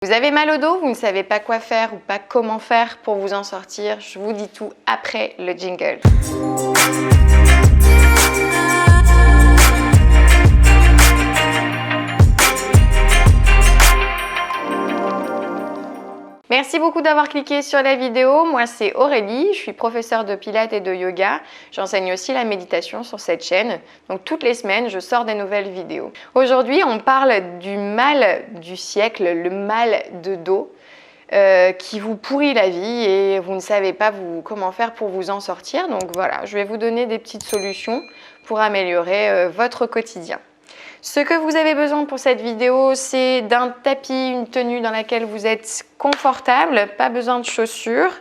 Vous avez mal au dos, vous ne savez pas quoi faire ou pas comment faire pour vous en sortir, je vous dis tout après le jingle. Merci beaucoup d'avoir cliqué sur la vidéo. Moi, c'est Aurélie, je suis professeure de pilates et de yoga. J'enseigne aussi la méditation sur cette chaîne. Donc, toutes les semaines, je sors des nouvelles vidéos. Aujourd'hui, on parle du mal du siècle, le mal de dos, qui vous pourrit la vie et vous ne savez pas comment faire pour vous en sortir. Donc, voilà, je vais vous donner des petites solutions pour améliorer votre quotidien. Ce que vous avez besoin pour cette vidéo, c'est d'un tapis, une tenue dans laquelle vous êtes confortable, pas besoin de chaussures.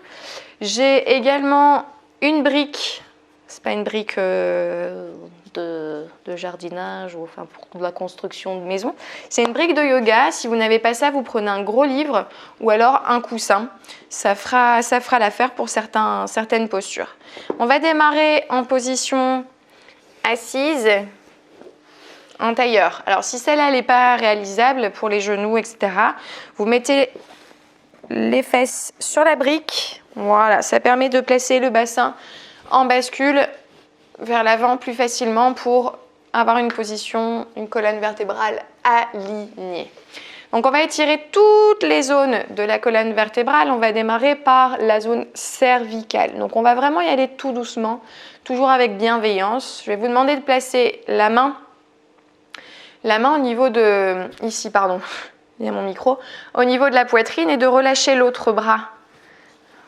J'ai également une brique, c'est pas une brique de jardinage ou enfin pour la construction de maison, c'est une brique de yoga. Si vous n'avez pas ça, vous prenez un gros livre ou alors un coussin. Ça fera l'affaire pour certaines postures. On va démarrer en position assise. En tailleur. Alors si celle-là n'est pas réalisable pour les genoux, etc., vous mettez les fesses sur la brique. Voilà, ça permet de placer le bassin en bascule vers l'avant plus facilement pour avoir une position, une colonne vertébrale alignée. Donc on va étirer toutes les zones de la colonne vertébrale. On va démarrer par la zone cervicale. Donc on va vraiment y aller tout doucement, toujours avec bienveillance. Je vais vous demander de placer la main au niveau de, ici pardon, il y a mon micro, au niveau de la poitrine et de relâcher l'autre bras.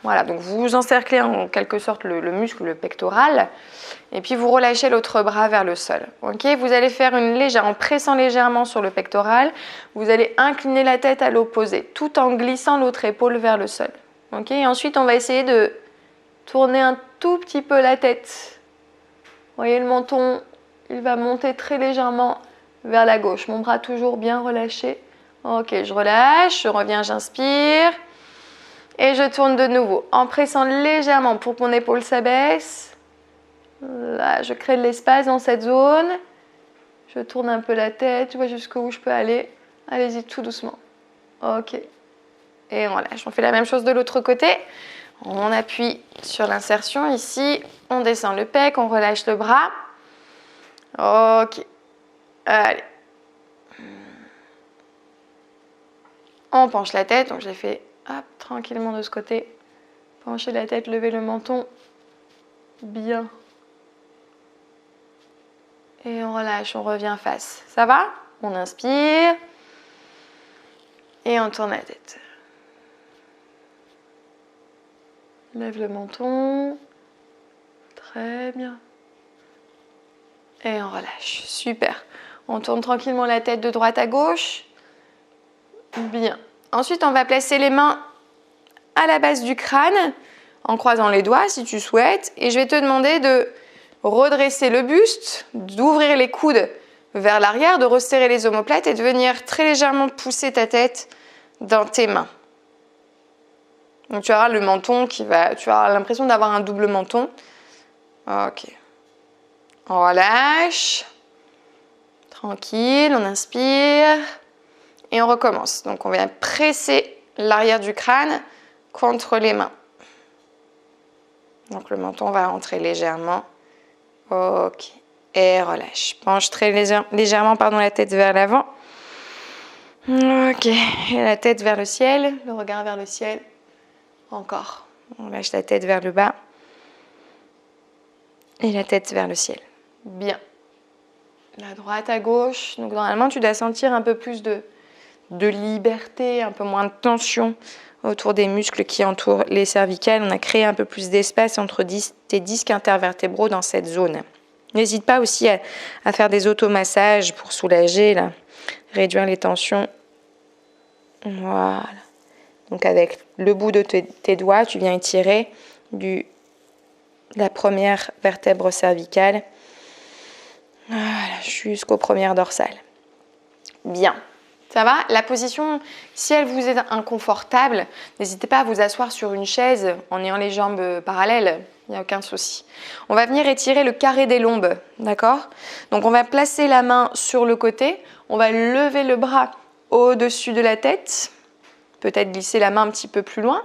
Voilà, donc vous encerclez en quelque sorte le muscle pectoral et puis vous relâchez l'autre bras vers le sol. Ok, vous allez faire en pressant légèrement sur le pectoral, vous allez incliner la tête à l'opposé tout en glissant l'autre épaule vers le sol. Ok, et ensuite on va essayer de tourner un tout petit peu la tête. Vous voyez le menton, il va monter très légèrement vers la gauche, mon bras toujours bien relâché. Ok, je relâche, je reviens, j'inspire et je tourne de nouveau en pressant légèrement pour que mon épaule s'abaisse. Là, je crée de l'espace dans cette zone. Je tourne un peu la tête, tu vois jusqu'où je peux aller. Allez-y tout doucement. Ok. Et on relâche. On fait la même chose de l'autre côté. On appuie sur l'insertion ici. On descend le pec, on relâche le bras. Ok. Allez. On penche la tête, donc j'ai fait hop, tranquillement de ce côté. Pencher la tête, lever le menton. Bien. Et on relâche, on revient face. Ça va? On inspire. Et on tourne la tête. Lève le menton. Très bien. Et on relâche. Super. On tourne tranquillement la tête de droite à gauche. Bien. Ensuite, on va placer les mains à la base du crâne en croisant les doigts si tu souhaites. Et je vais te demander de redresser le buste, d'ouvrir les coudes vers l'arrière, de resserrer les omoplates et de venir très légèrement pousser ta tête dans tes mains. Donc tu auras le menton tu auras l'impression d'avoir un double menton. Ok. On relâche. Tranquille, on inspire et on recommence. Donc on vient presser l'arrière du crâne contre les mains. Donc le menton va rentrer légèrement. Ok. Et relâche. Penche très légèrement la tête vers l'avant. Ok. Et la tête vers le ciel, le regard vers le ciel. Encore. On lâche la tête vers le bas. Et la tête vers le ciel. Bien. La droite à gauche. Donc normalement, tu dois sentir un peu plus de liberté, un peu moins de tension autour des muscles qui entourent les cervicales. On a créé un peu plus d'espace entre tes disques intervertébraux dans cette zone. N'hésite pas aussi à faire des automassages pour soulager, là, réduire les tensions. Voilà. Donc avec le bout de tes doigts, tu viens étirer la première vertèbre cervicale. Voilà, jusqu'aux premières dorsales. Bien. Ça va? La position, si elle vous est inconfortable, n'hésitez pas à vous asseoir sur une chaise en ayant les jambes parallèles. Il n'y a aucun souci. On va venir étirer le carré des lombes. D'accord? Donc on va placer la main sur le côté. On va lever le bras au-dessus de la tête. peut-être glisser la main un petit peu plus loin.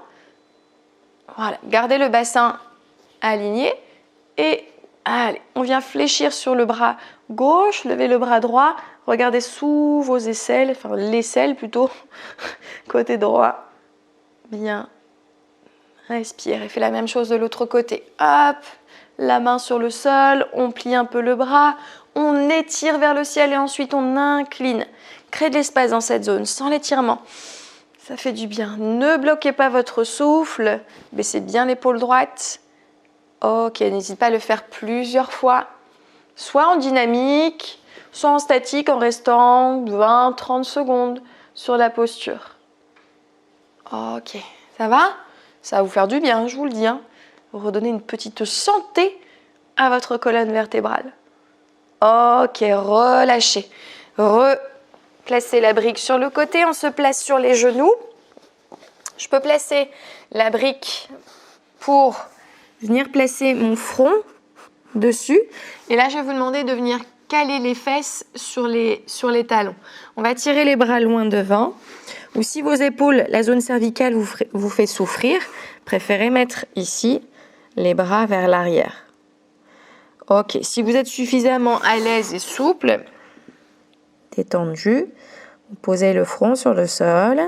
Voilà, gardez le bassin aligné et allez, on vient fléchir sur le bras gauche, levez le bras droit, regardez sous vos aisselles, enfin l'aisselle plutôt, côté droit. Bien, respire et fais la même chose de l'autre côté. Hop, la main sur le sol, on plie un peu le bras, on étire vers le ciel et ensuite on incline. Créez de l'espace dans cette zone sans l'étirement. Ça fait du bien. Ne bloquez pas votre souffle, baissez bien l'épaule droite. Ok, n'hésitez pas à le faire plusieurs fois, soit en dynamique, soit en statique en restant 20-30 secondes sur la posture. Ok, ça va? Ça va vous faire du bien, je vous le dis. Redonner une petite santé à votre colonne vertébrale. Ok, relâchez. Replacez la brique sur le côté, on se place sur les genoux. Je peux placer la brique pour venir placer mon front dessus. Et là, je vais vous demander de venir caler les fesses sur les talons. On va tirer les bras loin devant. Ou si vos épaules, la zone cervicale vous fait souffrir, préférez mettre ici les bras vers l'arrière. Ok, si vous êtes suffisamment à l'aise et souple, détendu, vous posez le front sur le sol.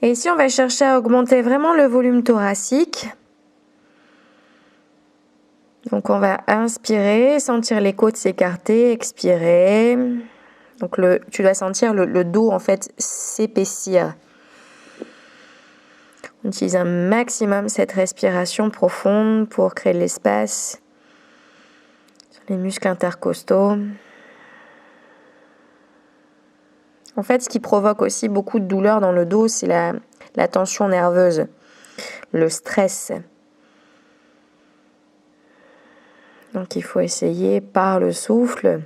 Et ici, on va chercher à augmenter vraiment le volume thoracique. Donc, on va inspirer, sentir les côtes s'écarter, expirer. Donc, tu dois sentir le dos, en fait, s'épaissir. On utilise un maximum cette respiration profonde pour créer de l'espace sur les muscles intercostaux. En fait, ce qui provoque aussi beaucoup de douleur dans le dos, c'est la tension nerveuse, le stress. Donc, il faut essayer par le souffle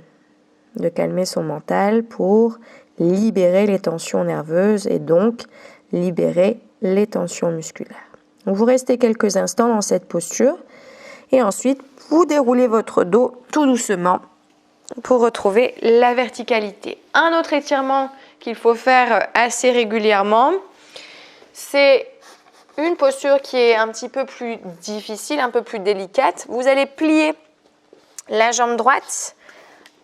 de calmer son mental pour libérer les tensions nerveuses et donc libérer les tensions musculaires. Donc, vous restez quelques instants dans cette posture et ensuite, vous déroulez votre dos tout doucement pour retrouver la verticalité. Un autre étirement qu'il faut faire assez régulièrement, c'est une posture qui est un petit peu plus difficile, un peu plus délicate. Vous allez plier la jambe droite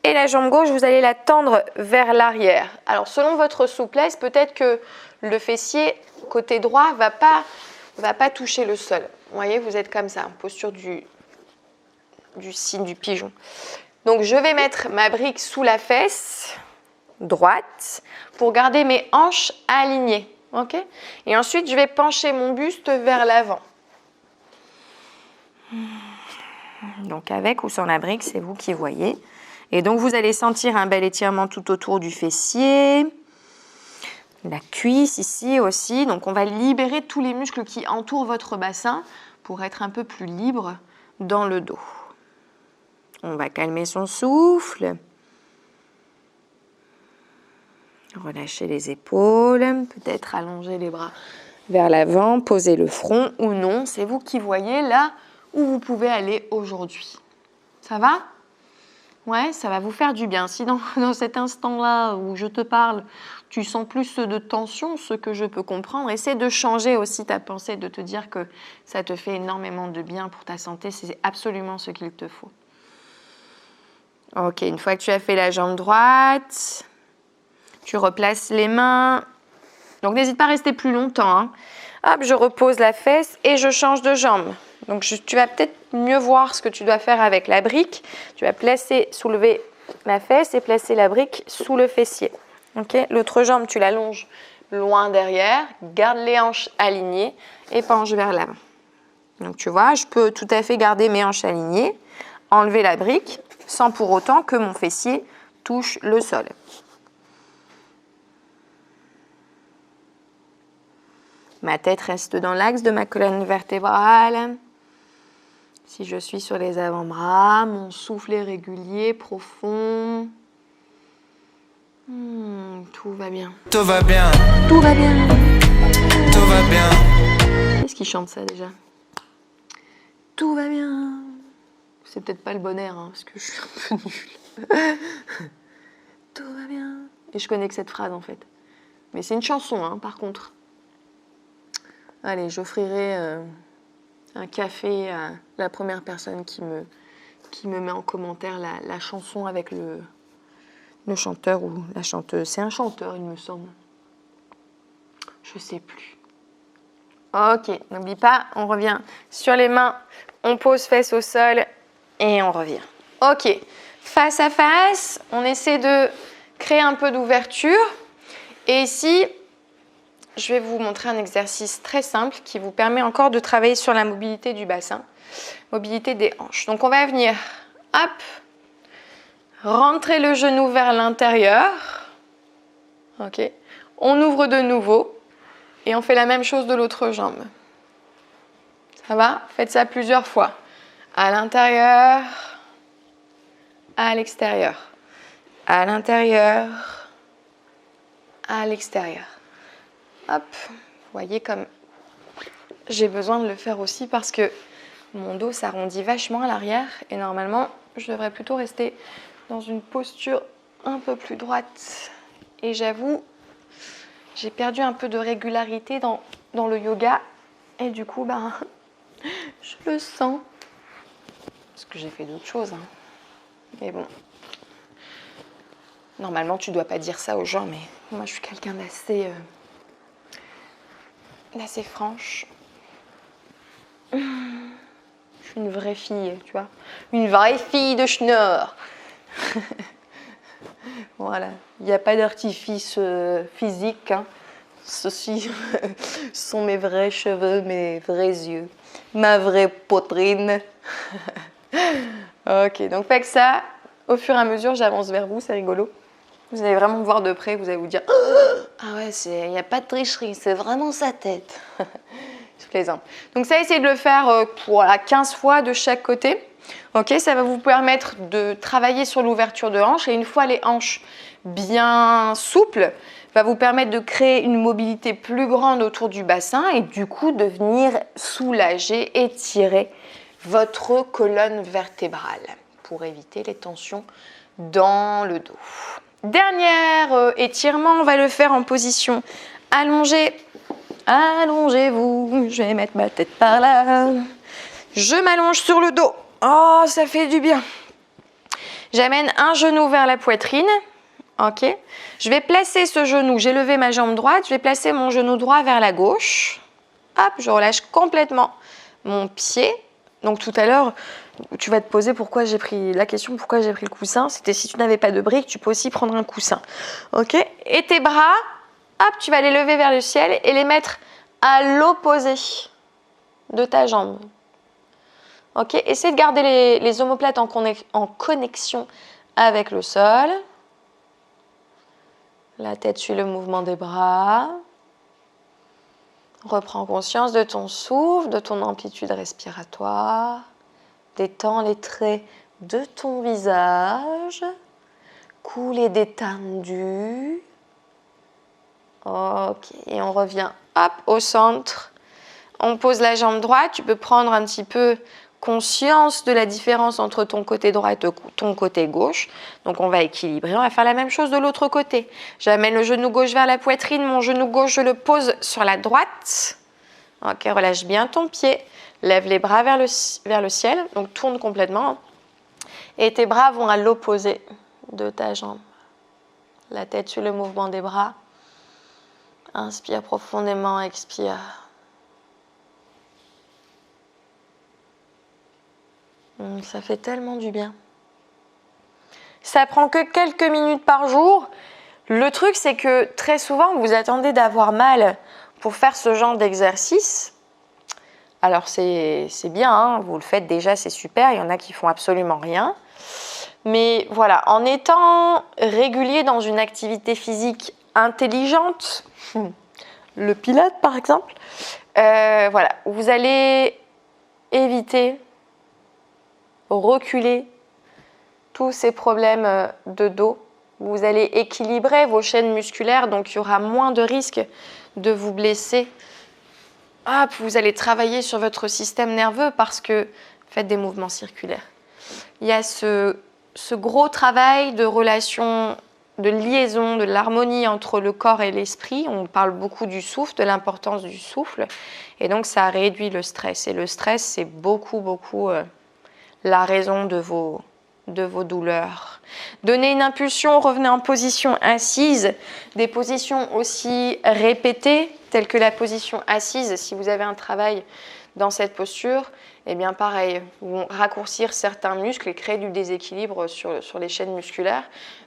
et la jambe gauche, vous allez la tendre vers l'arrière. Alors selon votre souplesse, peut-être que le fessier côté droit va pas toucher le sol. Vous voyez, vous êtes comme ça, en posture du signe du pigeon. Donc je vais mettre ma brique sous la fesse droite pour garder mes hanches alignées. Okay, et ensuite, je vais pencher mon buste vers l'avant. Donc avec ou sans la brique, c'est vous qui voyez. Et donc vous allez sentir un bel étirement tout autour du fessier, la cuisse ici aussi. Donc on va libérer tous les muscles qui entourent votre bassin pour être un peu plus libre dans le dos. On va calmer son souffle. Relâchez les épaules, peut-être allonger les bras vers l'avant, poser le front ou non. C'est vous qui voyez là où vous pouvez aller aujourd'hui. Ça va? Ouais, ça va vous faire du bien. Si dans cet instant-là où je te parle, tu sens plus de tension, ce que je peux comprendre, essaie de changer aussi ta pensée, de te dire que ça te fait énormément de bien pour ta santé. C'est absolument ce qu'il te faut. Ok, une fois que tu as fait la jambe droite, tu replaces les mains. Donc, n'hésite pas à rester plus longtemps. Hop, je repose la fesse et je change de jambe. Donc, tu vas peut-être mieux voir ce que tu dois faire avec la brique. Tu vas soulever la fesse et placer la brique sous le fessier. Okay, l'autre jambe, tu l'allonges loin derrière. Garde les hanches alignées et penche vers l'avant. Donc, tu vois, je peux tout à fait garder mes hanches alignées, enlever la brique sans pour autant que mon fessier touche le sol. Ma tête reste dans l'axe de ma colonne vertébrale. Si je suis sur les avant-bras, mon souffle est régulier, profond. Tout va bien. Tout va bien. Tout va bien. Tout va bien. Qu'est-ce qui chante ça déjà? Tout va bien. C'est peut-être pas le bon air, parce que je suis un peu nulle. Tout va bien. Et je connais que cette phrase en fait. Mais c'est une chanson, hein, par contre. Allez, j'offrirai un café à la première personne qui me met en commentaire la chanson avec le chanteur ou la chanteuse. C'est un chanteur, il me semble. Je sais plus. Ok, n'oublie pas, on revient sur les mains, on pose fesses au sol et on revient. Ok, face à face, on essaie de créer un peu d'ouverture. Et ici, je vais vous montrer un exercice très simple qui vous permet encore de travailler sur la mobilité du bassin, mobilité des hanches. Donc on va venir, hop, rentrer le genou vers l'intérieur. Ok, on ouvre de nouveau. Et on fait la même chose de l'autre jambe. Ça va? Faites ça plusieurs fois. À l'intérieur, à l'extérieur. À l'intérieur, à l'extérieur. Hop, vous voyez comme j'ai besoin de le faire aussi parce que mon dos s'arrondit vachement à l'arrière et normalement, je devrais plutôt rester dans une posture un peu plus droite. Et j'avoue, j'ai perdu un peu de régularité dans le yoga et du coup, je le sens. Parce que j'ai fait d'autres choses. Hein. Mais bon, normalement, tu ne dois pas dire ça aux gens, mais moi, je suis quelqu'un d'assez franche. Je suis une vraie fille, tu vois. Une vraie fille de schnorr. Voilà, il n'y a pas d'artifice physique. Hein. Ceci sont mes vrais cheveux, mes vrais yeux, ma vraie poitrine. Ok, donc avec ça, au fur et à mesure, j'avance vers vous, c'est rigolo. Vous allez vraiment me voir de près, vous allez vous dire « Ah ouais, il n'y a pas de tricherie, c'est vraiment sa tête. » Je plaisante. Donc ça, essayez de le faire 15 fois de chaque côté. Ok, ça va vous permettre de travailler sur l'ouverture de hanches et une fois les hanches bien souples, va vous permettre de créer une mobilité plus grande autour du bassin et du coup de venir soulager, étirer votre colonne vertébrale pour éviter les tensions dans le dos. Dernier étirement, on va le faire en position allongée. Allongez-vous, je vais mettre ma tête par là. Je m'allonge sur le dos. Oh, ça fait du bien. J'amène un genou vers la poitrine. Ok. Je vais placer ce genou. J'ai levé ma jambe droite. Je vais placer mon genou droit vers la gauche. Hop, je relâche complètement mon pied. Donc tout à l'heure, tu vas te poser pourquoi j'ai pris le coussin. C'était si tu n'avais pas de brique, tu peux aussi prendre un coussin. Ok. Et tes bras, hop, tu vas les lever vers le ciel et les mettre à l'opposé de ta jambe. Ok, essayez de garder les omoplates en connexion avec le sol. La tête suit le mouvement des bras. Reprends conscience de ton souffle, de ton amplitude respiratoire. Détends les traits de ton visage. Cool et détendu. Ok, et on revient hop au centre. On pose la jambe droite. Tu peux prendre un petit peu conscience de la différence entre ton côté droit et ton côté gauche. Donc on va équilibrer, on va faire la même chose de l'autre côté. J'amène le genou gauche vers la poitrine, mon genou gauche je le pose sur la droite. Ok, relâche bien ton pied, lève les bras vers le ciel, donc tourne complètement. Et tes bras vont à l'opposé de ta jambe. La tête sur le mouvement des bras. Inspire profondément, expire. Ça fait tellement du bien. Ça prend que quelques minutes par jour. Le truc, c'est que très souvent, vous attendez d'avoir mal pour faire ce genre d'exercice. Alors, c'est bien, hein, vous le faites déjà, c'est super. Il y en a qui font absolument rien. Mais voilà, en étant régulier dans une activité physique intelligente, le pilate par exemple, voilà, vous allez éviter reculer tous ces problèmes de dos. Vous allez équilibrer vos chaînes musculaires, donc il y aura moins de risques de vous blesser. Hop, vous allez travailler sur votre système nerveux parce que faites des mouvements circulaires. Il y a ce gros travail de relation de liaison, de l'harmonie entre le corps et l'esprit. On parle beaucoup du souffle, de l'importance du souffle. Et donc, ça réduit le stress. Et le stress, c'est beaucoup la raison de vos douleurs. Donnez une impulsion, revenez en position assise. Des positions aussi répétées, telles que la position assise. Si vous avez un travail dans cette posture, eh bien pareil, vont raccourcir certains muscles et créer du déséquilibre sur les chaînes musculaires.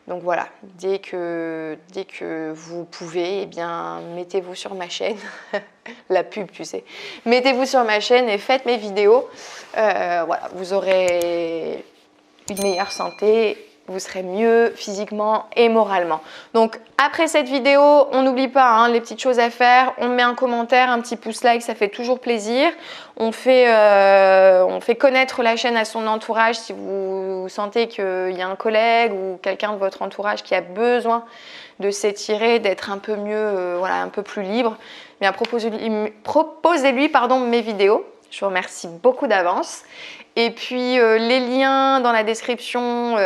Donc voilà, dès que vous pouvez, eh bien mettez-vous sur ma chaîne, la pub tu sais, mettez-vous sur ma chaîne et faites mes vidéos. Voilà, vous aurez une meilleure santé, vous serez mieux physiquement et moralement. Donc après cette vidéo, on n'oublie pas les petites choses à faire, on met un commentaire, un petit pouce like, ça fait toujours plaisir. On fait connaître la chaîne à son entourage si vous sentez qu'il y a un collègue ou quelqu'un de votre entourage qui a besoin de s'étirer, d'être un peu mieux, voilà, un peu plus libre. Bien, proposez-lui mes vidéos. Je vous remercie beaucoup d'avance. Et puis les liens dans la description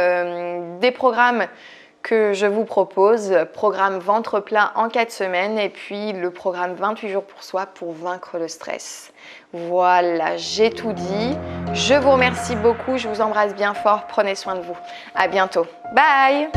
des programmes que je vous propose, programme ventre plat en 4 semaines et puis le programme 28 jours pour soi pour vaincre le stress. Voilà, j'ai tout dit. Je vous remercie beaucoup, je vous embrasse bien fort, prenez soin de vous. À bientôt. Bye!